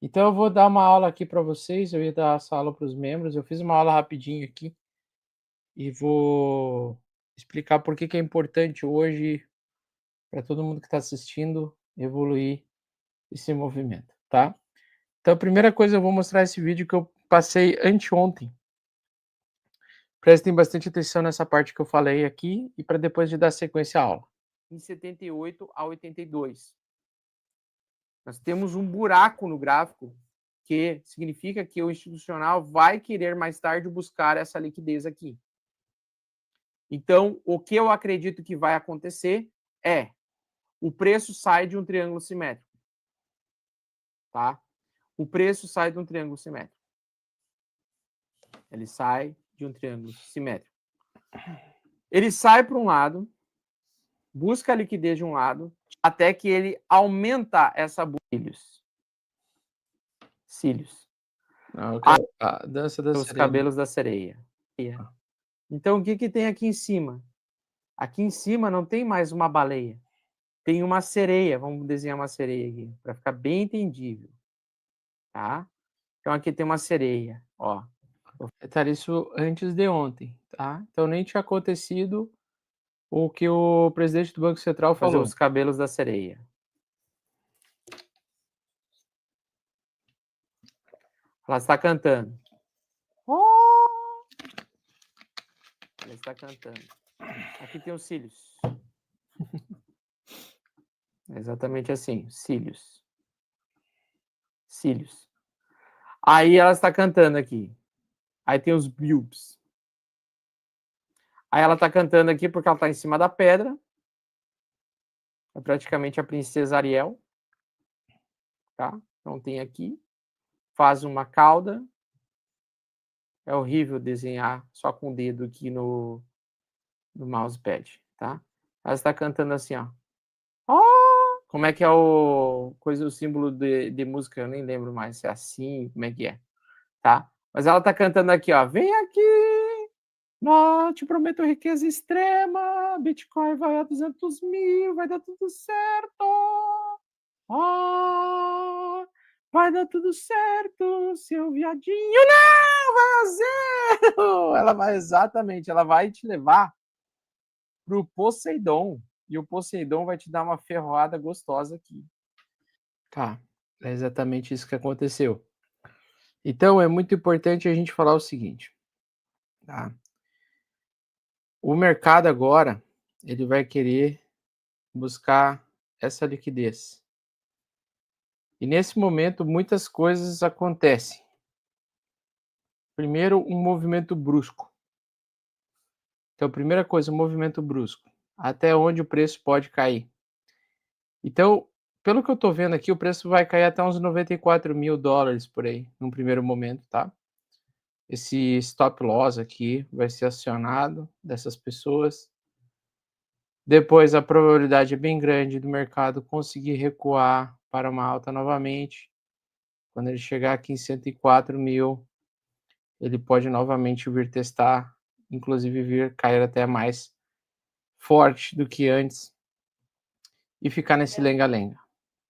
Então eu vou dar uma aula aqui para vocês, eu ia dar essa aula para os membros, eu fiz uma aula rapidinho aqui e vou explicar por que é importante hoje para todo mundo que está assistindo evoluir esse movimento, tá? Então a primeira coisa eu vou mostrar esse vídeo que eu passei anteontem. Prestem bastante atenção nessa parte que eu falei aqui e para depois de dar sequência à aula. Em 78 a 82. Nós temos um buraco no gráfico que significa que o institucional vai querer mais tarde buscar essa liquidez aqui. Então, o que eu acredito que vai acontecer é o preço sai de um triângulo simétrico, tá? O preço sai de um triângulo simétrico. Ele sai de um triângulo simétrico. Ele sai para um lado, busca a liquidez de um lado, até que ele aumenta essa cílios. Não, a dança da Os sereia. cabelos da sereia. Então, o que tem aqui em cima? Aqui em cima não tem mais uma baleia. Tem uma sereia. Vamos desenhar uma sereia aqui, para ficar bem entendível. Tá? Então, aqui tem uma sereia. Ó. Detalhe isso antes de ontem, tá? Então, nem tinha acontecido o que o presidente do Banco Central Fazer falou. os cabelos da sereia. Ela está cantando. Oh! Ela está cantando. Aqui tem os cílios. É exatamente assim, cílios. Cílios. Aí ela está cantando aqui. Aí tem os bulbs. Aí ela está cantando aqui porque ela está em cima da pedra. É praticamente a princesa Ariel. Tá? Então tem aqui. Faz uma cauda. É horrível desenhar só com o dedo aqui no mousepad, tá? Ela está cantando assim, ó. Oh! Como é que é o símbolo de música? Eu nem lembro mais se é assim, como é que é, tá? Mas ela está cantando aqui, ó. Vem aqui, não, te prometo riqueza extrema, Bitcoin vai a 200 mil, vai dar tudo certo. Oh, vai dar tudo certo, seu viadinho. Não, vai a zero. Ela vai exatamente, ela vai te levar pro Poseidon. E o Poseidon vai te dar uma ferroada gostosa aqui. Tá, é exatamente isso que aconteceu. Então, é muito importante a gente falar o seguinte, tá? O mercado agora, ele vai querer buscar essa liquidez. E nesse momento, muitas coisas acontecem. Primeiro, um movimento brusco. Então, primeira coisa, um movimento brusco. Até onde o preço pode cair. Então, pelo que eu estou vendo aqui, o preço vai cair até uns 94 mil dólares por aí, num primeiro momento, tá? Esse stop loss aqui vai ser acionado dessas pessoas. Depois, a probabilidade é bem grande do mercado conseguir recuar para uma alta novamente. Quando ele chegar aqui em 104 mil, ele pode novamente vir testar, inclusive vir cair até mais forte do que antes e ficar nesse lenga-lenga,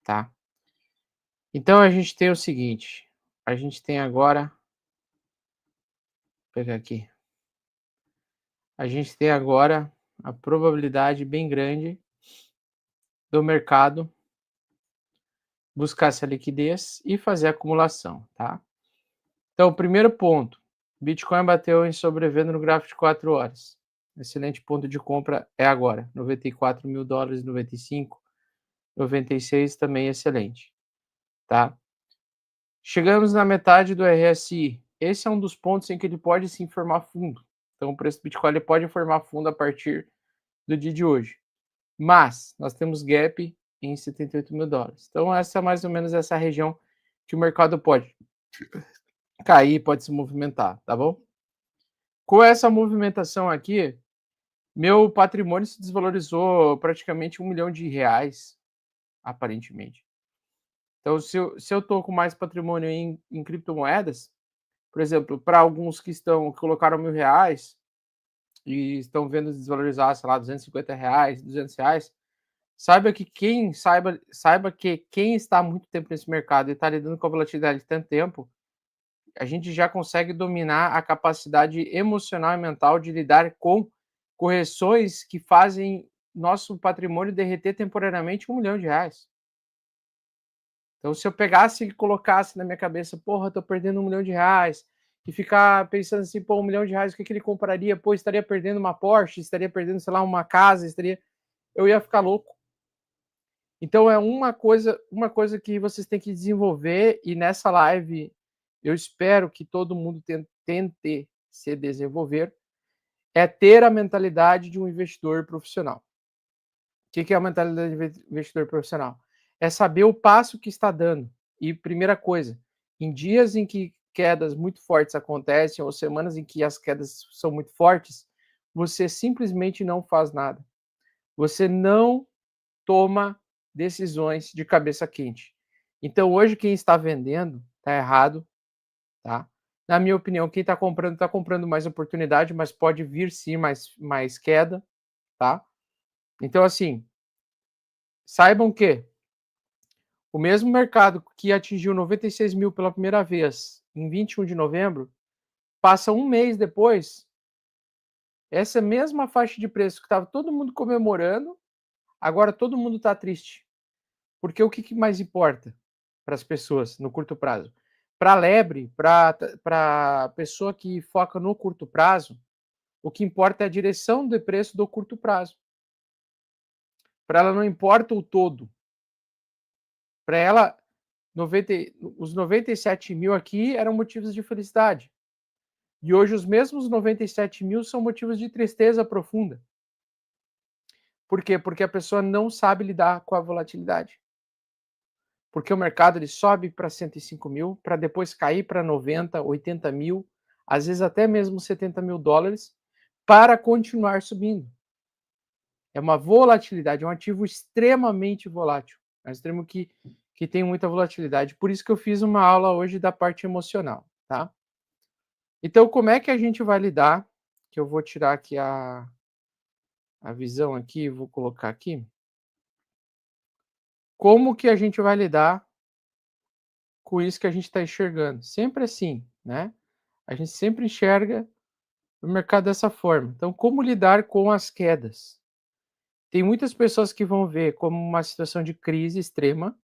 tá? Então a gente tem o seguinte, a gente tem agora, vou pegar aqui, a gente tem agora a probabilidade bem grande do mercado buscar essa liquidez e fazer acumulação, tá? Então, primeiro ponto, Bitcoin bateu em sobrevenda no gráfico de 4 horas. Excelente ponto de compra é agora, 94 mil dólares, 95, 96 também excelente, tá? Chegamos na metade do RSI. Esse é um dos pontos em que ele pode sim formar fundo. Então, o preço do Bitcoin ele pode formar fundo a partir do dia de hoje. Mas nós temos gap em 78 mil dólares. Então, essa é mais ou menos essa região que o mercado pode cair, pode se movimentar, tá bom? Com essa movimentação aqui, meu patrimônio se desvalorizou praticamente R$1 milhão, aparentemente. Então, se eu estou com mais patrimônio em criptomoedas, por exemplo, para alguns que colocaram R$1.000 e estão vendo desvalorizar, sei lá, R$250, R$200, Saiba que quem está há muito tempo nesse mercado e está lidando com a volatilidade de tanto tempo, a gente já consegue dominar a capacidade emocional e mental de lidar com correções que fazem nosso patrimônio derreter temporariamente R$1 milhão. Então, se eu pegasse e colocasse na minha cabeça, porra, tô perdendo R$1 milhão, e ficar pensando assim, pô, R$1 milhão, o que ele compraria? Pô, estaria perdendo uma Porsche, estaria perdendo, sei lá, uma casa, eu ia ficar louco. Então, é uma coisa que vocês têm que desenvolver, e nessa live eu espero que todo mundo tente se desenvolver, é ter a mentalidade de um investidor profissional. O que é a mentalidade de investidor profissional? É saber o passo que está dando. E primeira coisa, em dias em que quedas muito fortes acontecem, ou semanas em que as quedas são muito fortes, você simplesmente não faz nada. Você não toma decisões de cabeça quente. Então, hoje, quem está vendendo está errado, tá? Na minha opinião, quem está comprando mais oportunidade, mas pode vir sim mais queda, tá? Então, assim, saibam que o mesmo mercado que atingiu 96 mil pela primeira vez em 21 de novembro, passa um mês depois, essa mesma faixa de preço que estava todo mundo comemorando, agora todo mundo está triste. Porque o que mais importa para as pessoas no curto prazo? Para a lebre, para a pessoa que foca no curto prazo, o que importa é a direção de preço do curto prazo. Para ela não importa o todo. Para ela, os 97 mil aqui eram motivos de felicidade. E hoje os mesmos 97 mil são motivos de tristeza profunda. Por quê? Porque a pessoa não sabe lidar com a volatilidade. Porque o mercado ele sobe para 105 mil, para depois cair para 90, 80 mil, às vezes até mesmo 70 mil dólares, para continuar subindo. É uma volatilidade, é um ativo extremamente volátil. É um extremo que tem muita volatilidade. Por isso que eu fiz uma aula hoje da parte emocional, tá? Então, como é que a gente vai lidar? Que eu vou tirar aqui a visão aqui, vou colocar aqui. Como que a gente vai lidar com isso que a gente está enxergando? Sempre assim, né? A gente sempre enxerga o mercado dessa forma. Então, como lidar com as quedas? Tem muitas pessoas que vão ver como uma situação de crise extrema,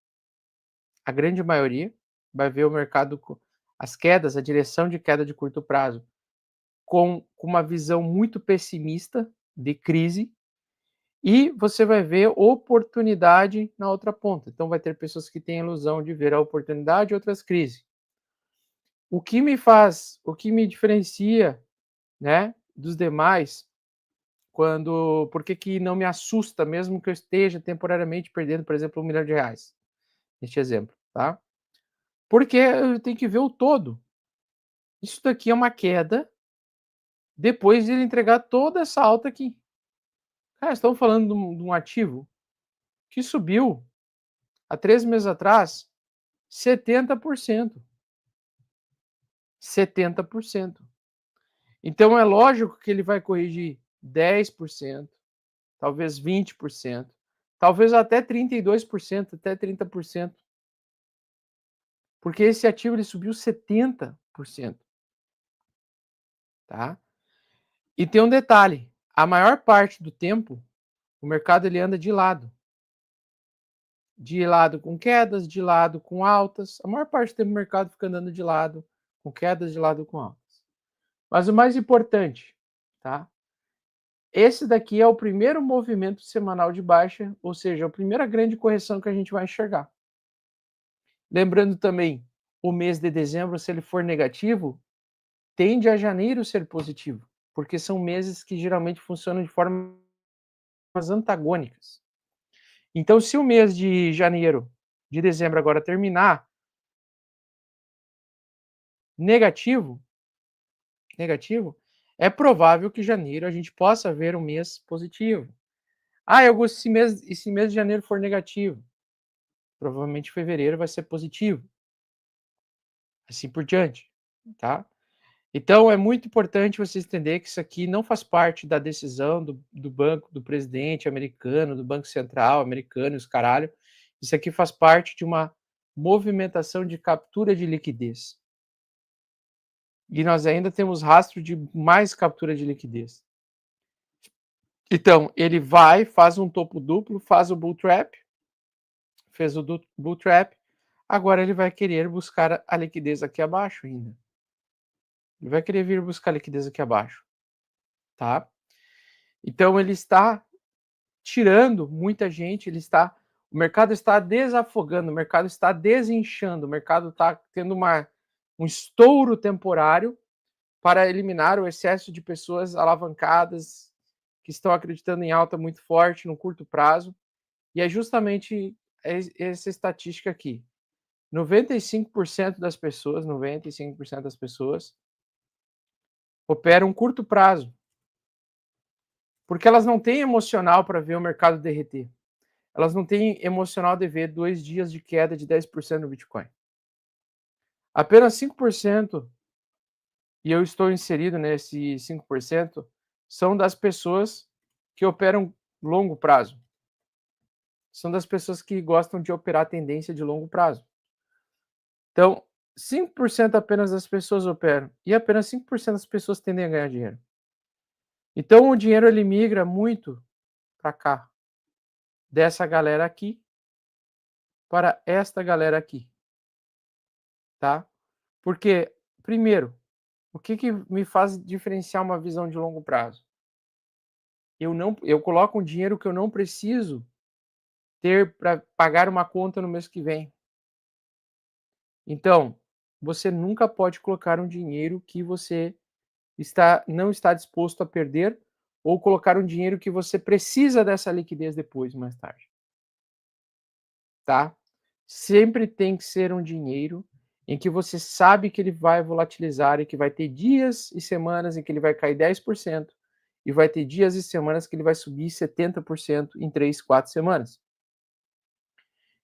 a grande maioria vai ver o mercado, as quedas, a direção de queda de curto prazo, com uma visão muito pessimista de crise, e você vai ver oportunidade na outra ponta. Então, vai ter pessoas que têm a ilusão de ver a oportunidade e outras crises. O que me diferencia, né, dos demais, por que não me assusta, mesmo que eu esteja temporariamente perdendo, por exemplo, R$1 milhão, neste exemplo, tá? Porque eu tenho que ver o todo. Isso daqui é uma queda depois de ele entregar toda essa alta aqui. Cara, estamos falando de um ativo que subiu há 3 meses atrás 70%. 70%. Então é lógico que ele vai corrigir 10%, talvez 20%, talvez até 32%, até 30%. Porque esse ativo ele subiu 70%. Tá? E tem um detalhe, a maior parte do tempo o mercado ele anda de lado. De lado com quedas, de lado com altas. A maior parte do tempo o mercado fica andando de lado, com quedas, de lado com altas. Mas o mais importante, tá? Esse daqui é o primeiro movimento semanal de baixa, ou seja, a primeira grande correção que a gente vai enxergar. Lembrando também, o mês de dezembro, se ele for negativo, tende a janeiro ser positivo, porque são meses que geralmente funcionam de formas antagônicas. Então, se o mês de dezembro agora terminar negativo, é provável que janeiro a gente possa ver um mês positivo. Augusto, esse mês de janeiro for negativo, provavelmente fevereiro vai ser positivo. Assim por diante, tá? Então, é muito importante você entender que isso aqui não faz parte da decisão do banco, do presidente americano, do Banco Central americano, os caralho. Isso aqui faz parte de uma movimentação de captura de liquidez. E nós ainda temos rastro de mais captura de liquidez. Então, ele vai, faz um topo duplo, faz o bull trap, fez o bull trap, agora ele vai querer buscar a liquidez aqui abaixo ainda. Ele vai querer vir buscar liquidez aqui abaixo, tá? Então ele está tirando muita gente, o mercado está desafogando, o mercado está desinchando, o mercado está tendo um estouro temporário para eliminar o excesso de pessoas alavancadas que estão acreditando em alta muito forte no curto prazo. E é justamente essa estatística aqui. 95% das pessoas operam curto prazo, porque elas não têm emocional para ver o mercado derreter. Elas não têm emocional de ver 2 dias de queda de 10% no Bitcoin. Apenas 5%, e eu estou inserido nesse 5%, são das pessoas que operam longo prazo. São das pessoas que gostam de operar tendência de longo prazo. Então, 5% apenas das pessoas operam, e apenas 5% das pessoas tendem a ganhar dinheiro. Então, o dinheiro ele migra muito para cá, dessa galera aqui para esta galera aqui, tá? Porque, primeiro, o que me faz diferenciar uma visão de longo prazo? Eu coloco um dinheiro que eu não preciso ter para pagar uma conta no mês que vem. Então, você nunca pode colocar um dinheiro que você não está disposto a perder, ou colocar um dinheiro que você precisa dessa liquidez depois, mais tarde. Tá? Sempre tem que ser um dinheiro em que você sabe que ele vai volatilizar e que vai ter dias e semanas em que ele vai cair 10% e vai ter dias e semanas que ele vai subir 70% em 3, 4 semanas.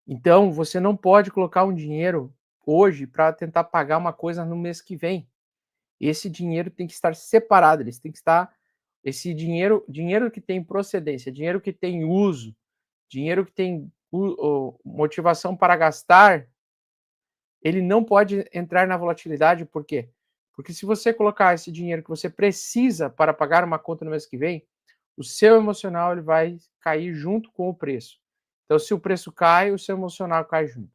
Então, você não pode colocar um dinheiro hoje para tentar pagar uma coisa no mês que vem. Esse dinheiro tem que estar separado, eles tem que estar esse dinheiro que tem procedência, dinheiro que tem uso, dinheiro que tem motivação para gastar, ele não pode entrar na volatilidade. Por quê? Porque se você colocar esse dinheiro que você precisa para pagar uma conta no mês que vem, o seu emocional ele vai cair junto com o preço. Então, se o preço cai, o seu emocional cai junto.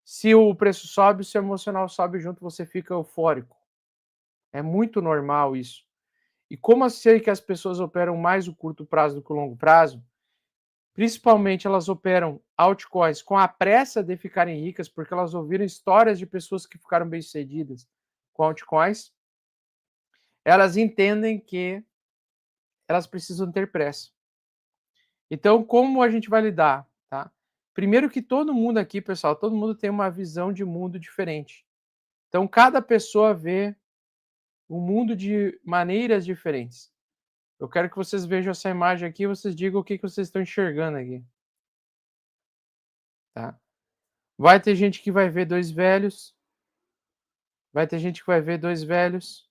Se o preço sobe, o seu emocional sobe junto, você fica eufórico. É muito normal isso. E como eu sei que as pessoas operam mais o curto prazo do que o longo prazo, principalmente elas operam altcoins com a pressa de ficarem ricas, porque elas ouviram histórias de pessoas que ficaram bem-sucedidas com altcoins, elas entendem que elas precisam ter pressa. Então, como a gente vai lidar? Tá? Primeiro que todo mundo aqui, pessoal, todo mundo tem uma visão de mundo diferente. Então, cada pessoa vê o mundo de maneiras diferentes. Eu quero que vocês vejam essa imagem aqui e vocês digam o que vocês estão enxergando aqui. Tá? Vai ter gente que vai ver dois velhos. Vai ter gente que vai ver dois velhos.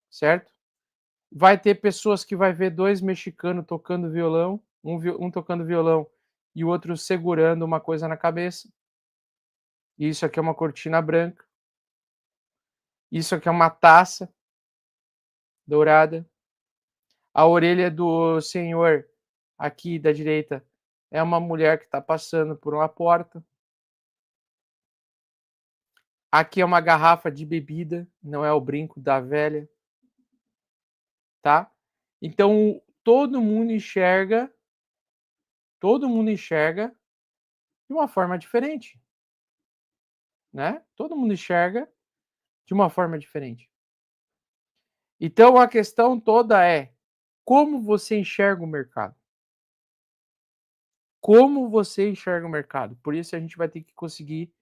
Certo? Vai ter pessoas que vai ver dois mexicanos tocando violão. Um tocando violão e o outro segurando uma coisa na cabeça. Isso aqui é uma cortina branca. Isso aqui é uma taça dourada. A orelha do senhor aqui da direita é uma mulher que está passando por uma porta. Aqui é uma garrafa de bebida, não é o brinco da velha. Tá? Então, todo mundo enxerga de uma forma diferente. Né? Todo mundo enxerga de uma forma diferente. Então, a questão toda é como você enxerga o mercado. Como você enxerga o mercado. Por isso, a gente vai ter que conseguir,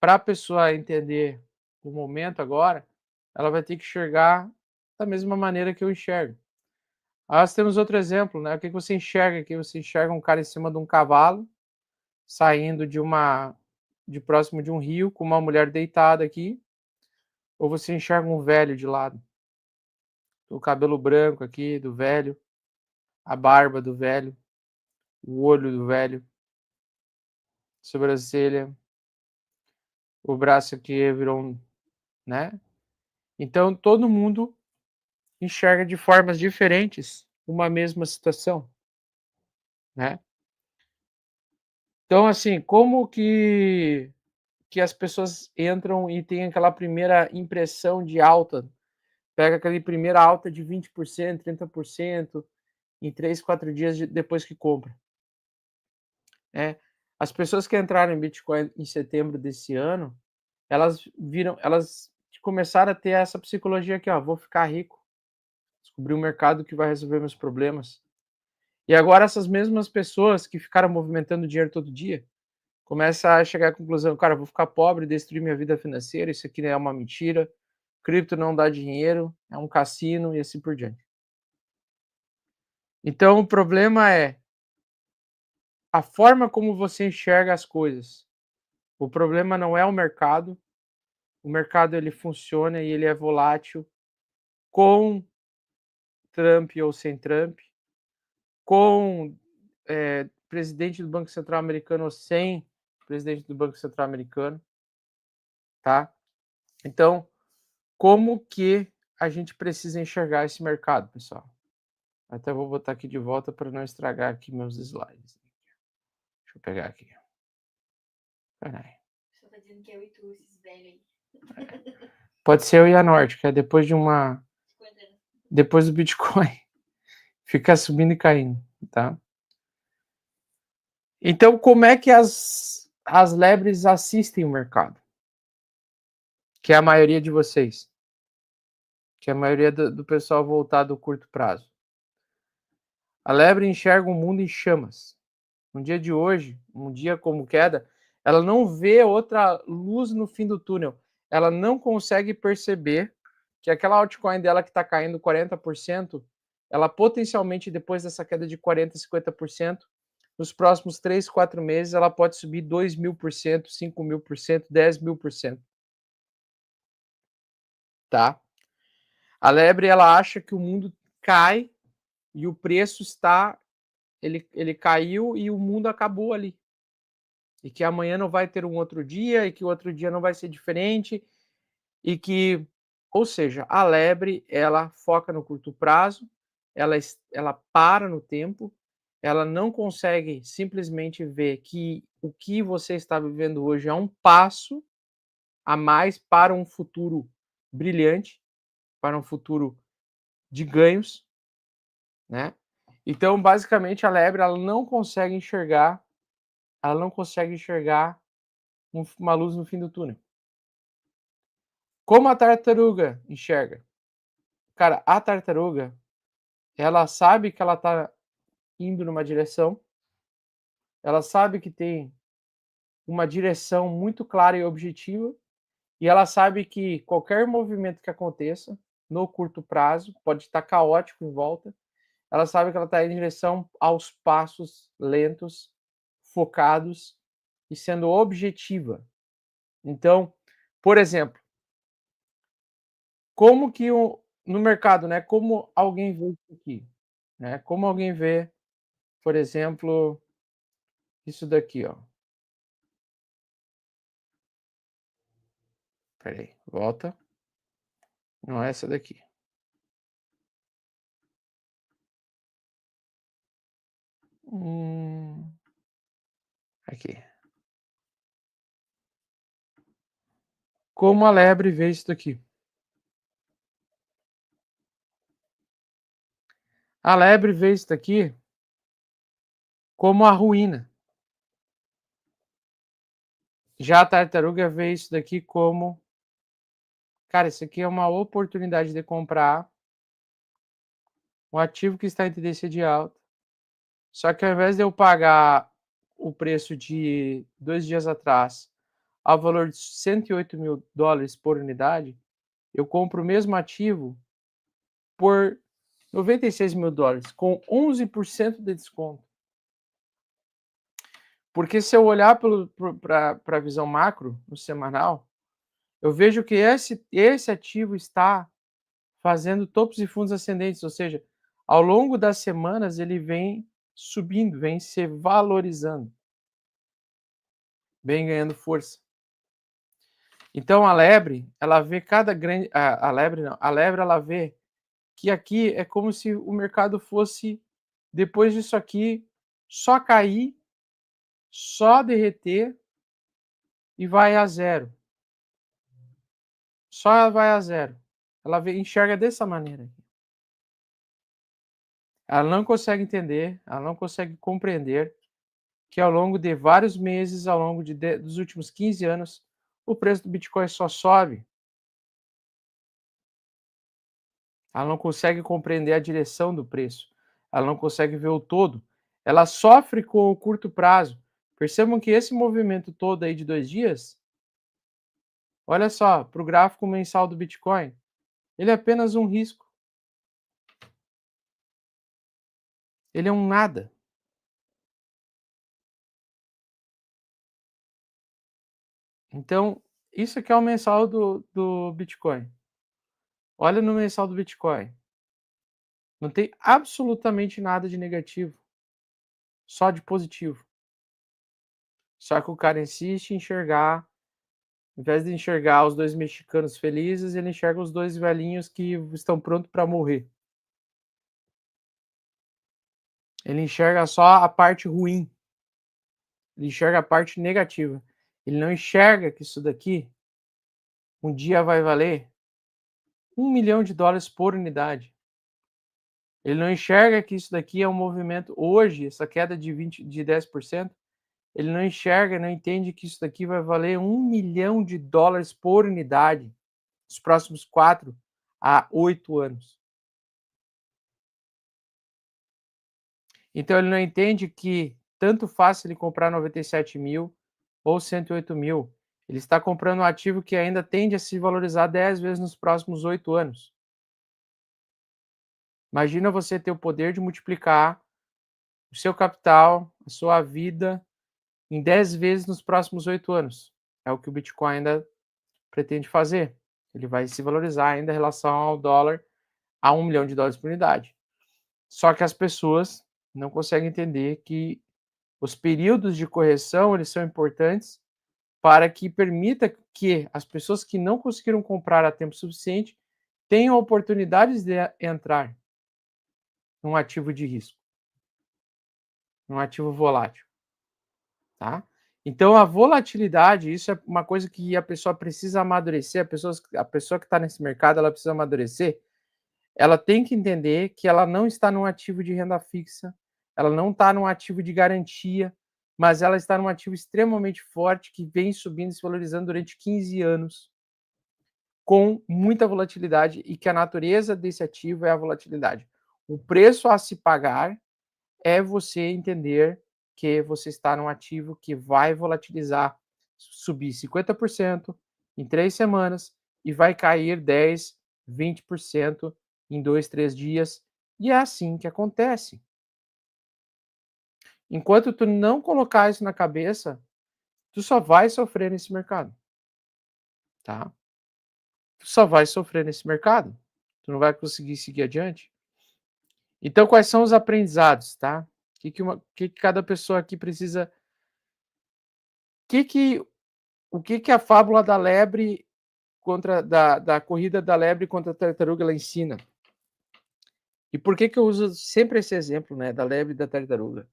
para a pessoa entender o momento agora, ela vai ter que enxergar da mesma maneira que eu enxergo. Nós temos outro exemplo, né? O que você enxerga aqui? Você enxerga um cara em cima de um cavalo, saindo de próximo de um rio, com uma mulher deitada aqui. ou você enxerga um velho de lado? O cabelo branco aqui do velho, a barba do velho, o olho do velho, sobrancelha, o braço aqui virou um, né? Então todo mundo enxerga de formas diferentes uma mesma situação, né? Então assim, como que as pessoas entram e têm aquela primeira impressão de alta, pega aquela primeira alta de 20%, 30% em 3, 4 dias depois que compra. As pessoas que entraram em Bitcoin em setembro desse ano, elas começaram a ter essa psicologia aqui, ó, vou ficar rico, descobri um mercado que vai resolver meus problemas. E agora essas mesmas pessoas que ficaram movimentando dinheiro todo dia, começam a chegar à conclusão, cara, vou ficar pobre, destruir minha vida financeira, isso aqui é uma mentira, cripto não dá dinheiro, é um cassino e assim por diante. Então o problema é a forma como você enxerga as coisas. O problema não é o mercado ele funciona e ele é volátil com Trump ou sem Trump, com presidente do Banco Central americano ou sem presidente do Banco Central americano, tá? Então, como que a gente precisa enxergar esse mercado, pessoal? Até vou botar aqui de volta para não estragar aqui meus slides. Deixa eu pegar aqui. Peraí. Só tá dizendo que é eu e tu, esses velhos aí. Pode ser eu e a Norte, que é depois de uma... Depois do Bitcoin. Fica subindo e caindo, tá? Então, como é que as lebres assistem o mercado? Que é a maioria de vocês. Que é a maioria do pessoal voltado ao curto prazo. A lebre enxerga o mundo em chamas. No dia de hoje, um dia como queda, ela não vê outra luz no fim do túnel. Ela não consegue perceber que aquela altcoin dela que está caindo 40%, ela potencialmente, depois dessa queda de 40%, 50%, nos próximos 3, 4 meses, ela pode subir 2.000%, 5.000%, 10.000%. Tá? A lebre, ela acha que o mundo cai e o preço está... Ele caiu e o mundo acabou ali. E que amanhã não vai ter um outro dia, e que o outro dia não vai ser diferente, e que... Ou seja, a lebre, ela foca no curto prazo, ela para no tempo, ela não consegue simplesmente ver que o que você está vivendo hoje é um passo a mais para um futuro brilhante, para um futuro de ganhos, né? Então, basicamente, a lebre ela não consegue enxergar uma luz no fim do túnel. Como a tartaruga enxerga? Cara, a tartaruga, ela sabe que ela está indo numa direção, ela sabe que tem uma direção muito clara e objetiva, e ela sabe que qualquer movimento que aconteça no curto prazo pode estar caótico em volta. Ela sabe que ela está em direção aos passos lentos, focados e sendo objetiva. Então, por exemplo, como que no mercado, né? Como alguém vê isso aqui, né? Como alguém vê, por exemplo, isso daqui, ó. Peraí, volta. Não é essa daqui. Aqui. Como a lebre vê isso daqui? A lebre vê isso daqui como a ruína. Já a tartaruga vê isso daqui como... Cara, isso aqui é uma oportunidade de comprar um ativo que está em tendência de alta. Só que ao invés de eu pagar o preço de 2 dias atrás ao valor de $108.000 por unidade, eu compro o mesmo ativo por $96.000, com 11% de desconto. Porque se eu olhar para a visão macro, no semanal, eu vejo que esse ativo está fazendo topos e fundos ascendentes, ou seja, ao longo das semanas ele vem subindo, vem se valorizando, vem ganhando força. Então a lebre, ela vê cada grande, a lebre não, a lebre ela vê que aqui é como se o mercado fosse, depois disso aqui, só cair, só derreter e vai a zero. Só vai a zero. Ela enxerga dessa maneira. Ela não consegue entender, ela não consegue compreender que ao longo de vários meses, ao longo dos últimos 15 anos, o preço do Bitcoin só sobe. Ela não consegue compreender a direção do preço. Ela não consegue ver o todo. Ela sofre com o curto prazo. Percebam que esse movimento todo aí de 2 dias, olha só, para o gráfico mensal do Bitcoin, ele é apenas um risco. Ele é um nada. Então, isso aqui é o mensal do Bitcoin. Olha no mensal do Bitcoin. Não tem absolutamente nada de negativo, só de positivo. Só que o cara insiste em enxergar, ao invés de enxergar os 2 mexicanos felizes, ele enxerga os 2 velhinhos que estão prontos para morrer. Ele enxerga só a parte ruim. Ele enxerga a parte negativa. Ele não enxerga que isso daqui um dia vai valer $1 milhão por unidade. Ele não enxerga que isso daqui é um movimento hoje, essa queda de 10%, ele não enxerga, não entende que isso daqui vai valer $1 milhão por unidade nos próximos 4 a 8 anos. Então ele não entende que tanto faz ele comprar 97 mil ou 108 mil. Ele está comprando um ativo que ainda tende a se valorizar 10 vezes nos próximos 8 anos. Imagina você ter o poder de multiplicar o seu capital, a sua vida, em 10 vezes nos próximos 8 anos. É o que o Bitcoin ainda pretende fazer. Ele vai se valorizar ainda em relação ao dólar a $1 milhão por unidade. Só que as pessoas não conseguem entender que os períodos de correção eles são importantes para que permita que as pessoas que não conseguiram comprar a tempo suficiente tenham oportunidades de entrar num ativo de risco, num ativo volátil, tá? Então a volatilidade, isso é uma coisa que a pessoa precisa amadurecer, a pessoa que está nesse mercado, ela precisa amadurecer, ela tem que entender que ela não está num ativo de renda fixa, ela não está num ativo de garantia, mas ela está num ativo extremamente forte que vem subindo e se valorizando durante 15 anos, com muita volatilidade, e que a natureza desse ativo é a volatilidade. O preço a se pagar é você entender que você está num ativo que vai volatilizar, subir 50% em 3 semanas e vai cair 10, 20% em 2, 3 dias. E é assim que acontece. Enquanto tu não colocar isso na cabeça, tu só vai sofrer nesse mercado, tá? Tu só vai sofrer nesse mercado. Tu não vai conseguir seguir adiante. Então, quais são os aprendizados, tá? O que cada pessoa aqui precisa... O que a fábula da lebre da corrida da lebre contra a tartaruga ela ensina? E por que eu uso sempre esse exemplo, né, da lebre e da tartaruga?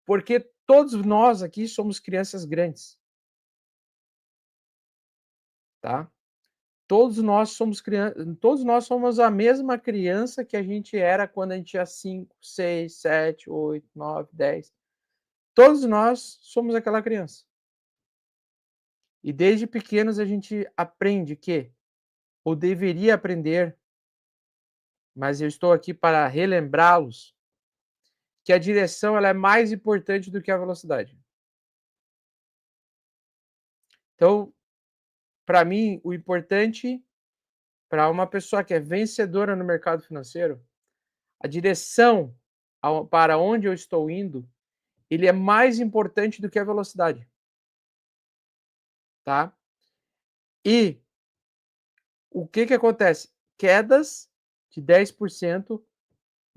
Porque todos nós aqui somos crianças grandes, tá? Todos nós somos a mesma criança que a gente era quando a gente tinha 5, 6, 7, 8, 9, 10. Todos nós somos aquela criança. E desde pequenos a gente aprende que, ou deveria aprender, mas eu estou aqui para relembrá-los, que a direção ela é mais importante do que a velocidade. Então, para mim, o importante para uma pessoa que é vencedora no mercado financeiro, a direção para onde eu estou indo, ele é mais importante do que a velocidade, tá? E o que acontece? Quedas de 10%,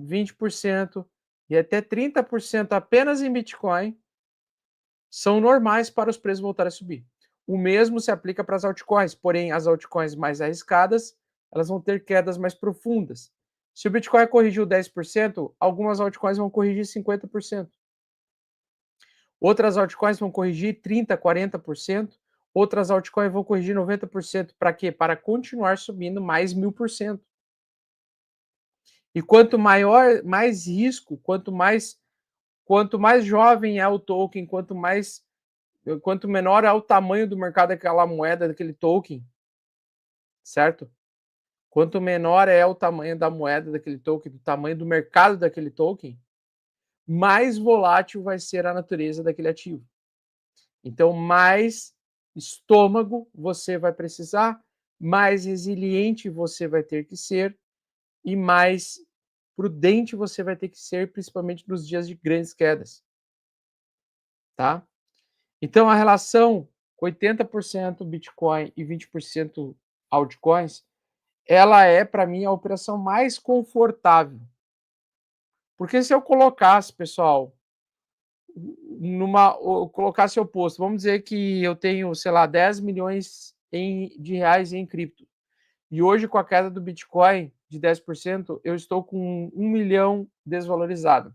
20% e até 30% apenas em Bitcoin são normais para os preços voltarem a subir. O mesmo se aplica para as altcoins, porém as altcoins mais arriscadas, elas vão ter quedas mais profundas. Se o Bitcoin corrigiu 10%, algumas altcoins vão corrigir 50%. Outras altcoins vão corrigir 30%, 40%. Outras altcoins vão corrigir 90%. Para quê? Para continuar subindo mais 1000%. E quanto maior, mais risco, quanto mais jovem é o token, quanto menor é o tamanho do mercado daquela moeda, daquele token, certo? Quanto menor é o tamanho da moeda daquele token, do tamanho do mercado daquele token, mais volátil vai ser a natureza daquele ativo. Então, mais estômago você vai precisar, mais resiliente você vai ter que ser e mais prudente você vai ter que ser, principalmente nos dias de grandes quedas. Tá? Então, a relação 80% Bitcoin e 20% altcoins, ela é, para mim, a operação mais confortável. Porque se eu colocasse, pessoal, colocasse o oposto, vamos dizer que eu tenho, sei lá, 10 milhões de reais em cripto. E hoje, com a queda do Bitcoin de 10%, eu estou com 1 milhão desvalorizado.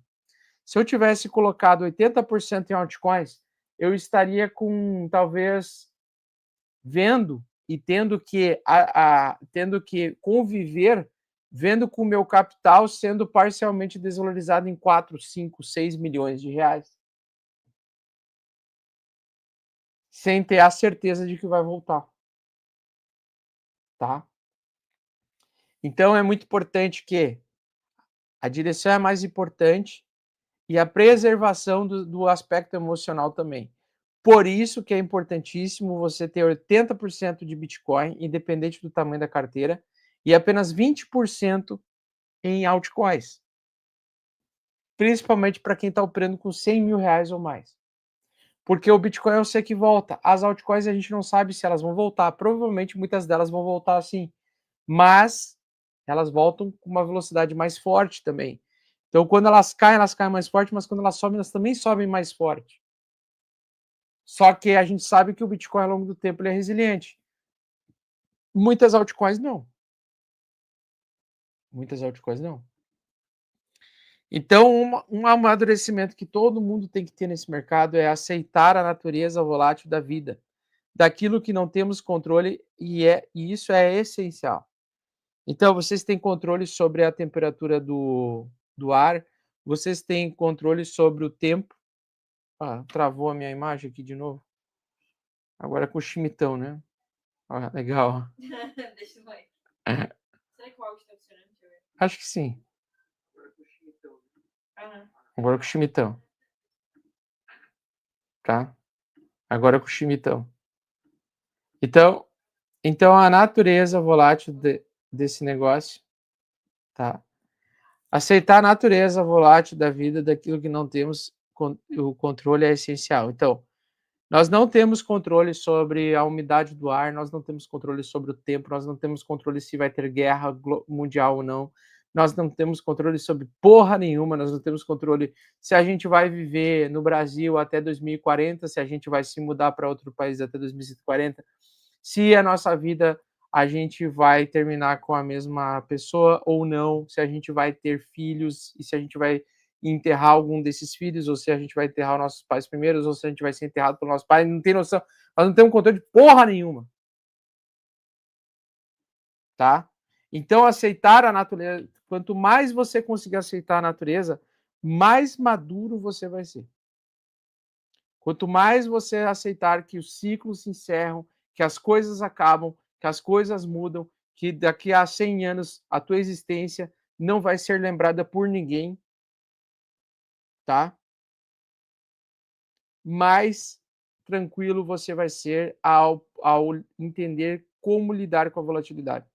Se eu tivesse colocado 80% em altcoins, eu estaria com, talvez, vendo e tendo que conviver, vendo com o meu capital sendo parcialmente desvalorizado em 4, 5, 6 milhões de reais. Sem ter a certeza de que vai voltar. Tá? Então, é muito importante que a direção é mais importante e a preservação do aspecto emocional também. Por isso que é importantíssimo você ter 80% de Bitcoin, independente do tamanho da carteira, e apenas 20% em altcoins. Principalmente para quem está operando com 100 mil reais ou mais. Porque o Bitcoin eu sei que volta. As altcoins a gente não sabe se elas vão voltar. Provavelmente muitas delas vão voltar sim. Mas elas voltam com uma velocidade mais forte também. Então, quando elas caem mais forte, mas quando elas sobem, elas também sobem mais forte. Só que a gente sabe que o Bitcoin, ao longo do tempo, ele é resiliente. Muitas altcoins não. Muitas altcoins não. Então, um amadurecimento que todo mundo tem que ter nesse mercado é aceitar a natureza volátil da vida, daquilo que não temos controle, e isso é essencial. Então, vocês têm controle sobre a temperatura do ar, vocês têm controle sobre o tempo. Travou a minha imagem aqui de novo. Agora é com o chimitão, né? Legal. Deixa eu ver. Será que o áudio está funcionando? Deixa eu ver. Acho que sim. Aham. Agora com o chimitão. Tá? Agora com o chimitão. Então a natureza volátil desse negócio, tá? Aceitar a natureza volátil da vida, daquilo que não temos o controle é essencial. Então, nós não temos controle sobre a umidade do ar, nós não temos controle sobre o tempo, nós não temos controle se vai ter guerra mundial ou não, nós não temos controle sobre porra nenhuma, nós não temos controle se a gente vai viver no Brasil até 2040, se a gente vai se mudar para outro país até 2040, se a nossa vida a gente vai terminar com a mesma pessoa ou não, se a gente vai ter filhos e se a gente vai enterrar algum desses filhos, ou se a gente vai enterrar os nossos pais primeiros, ou se a gente vai ser enterrado pelo nosso pai, não tem noção, nós não temos controle de porra nenhuma. Tá? Então, aceitar a natureza, quanto mais você conseguir aceitar a natureza, mais maduro você vai ser. Quanto mais você aceitar que os ciclos se encerram, que as coisas acabam, que as coisas mudam, que daqui a 100 anos a tua existência não vai ser lembrada por ninguém, tá? Mais tranquilo você vai ser ao entender como lidar com a volatilidade.